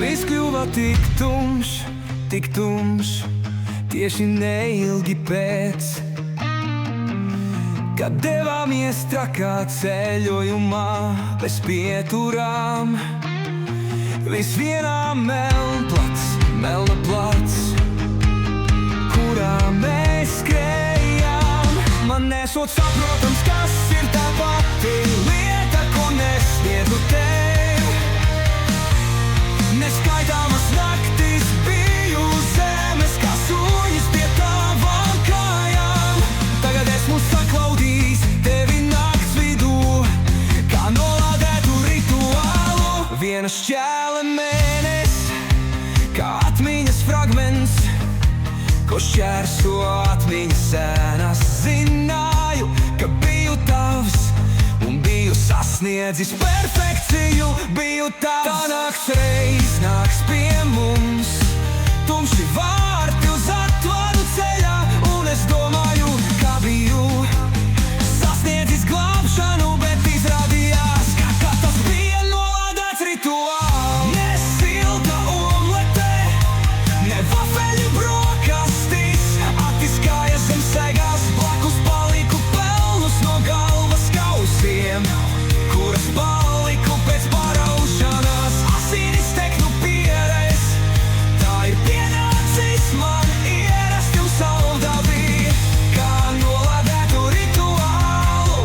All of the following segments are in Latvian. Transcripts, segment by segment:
Viss kļuva tik tumšs, tieši neilgi pēc, kad devāmies trakā ceļojumā bez pieturām. Viss vienā melna plats, kurā mēs skrējām. Man nesot saprotams, kas ir tā pati lieta, ko nesniedzu tev. Neskaitāmas naktis biju zemes, kā suņas pie tavām kājām. Tagad esmu saklaudījis tevi nakts vidū, kā nolādētu rituālu. Viena šķēle mēnes, kā atmiņas fragments, ko šķērso atmiņas sēnas. Zināju, ka biju tavs un biju sasniedzis perfekciju, biju tavs. Tā nakts reiz nāks pie mums, tumši vārti uz atvaru ceļā, un es domāju, kā biju sasniedzis glābšanu, bet izrādījās, ka tas bija nolādēts rituāls. Ne silta omlete, ne vafeļu brokastis, attiskājas zem segās, blakus paliku pelnus no galvas kausiem, kuras paliku pēc paraušanās. Asinis tek nu pieres, tā ir pienācis man ierasti un saldabī, kā nolādētu rituālu,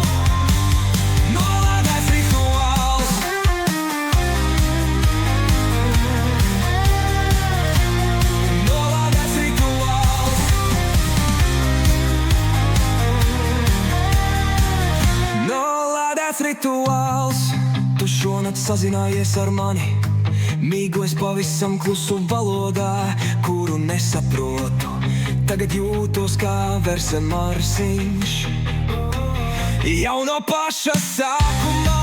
nolādēts rituāls. Nolādēts rituāls. Nolādēts rituāls. Tu šonakt sazinājies ar mani, mīgojas pavisam klusu valodā, kuru nesaprotu. Tagad jūtos kā verse marsiņš. Jau no paša sākuma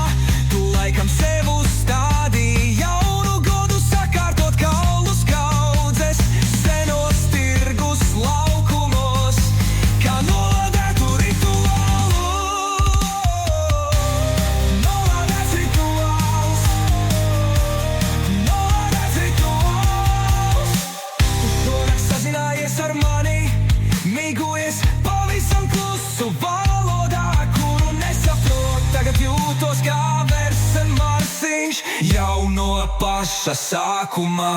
tu laikam sev uzstādīji jaunu godu sakārtot kaulus kaudzes senos tirgus laukumos, kā nolādētu rituālu. Nolādēts rituāls. Nolādēts rituāls. Tu šonakt sazinājies ar mani, mīgojies pavisam klusu valodā, kuru nesaprot. Tagad jūtos kā verse marsiņš. Jau no paša sākuma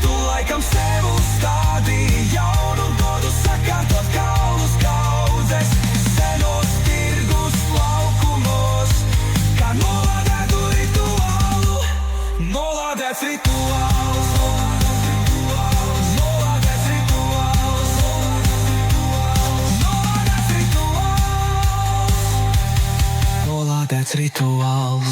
tu laikam sev uzstādīji jaunu godu sakārtot kaulus kaudzes senos tirgus laukumos, kā nolādētu rituālu. Nolādēts rituāls. Nolādēts rituāls. Nolādēts rituāls. Nolādēts rituāls.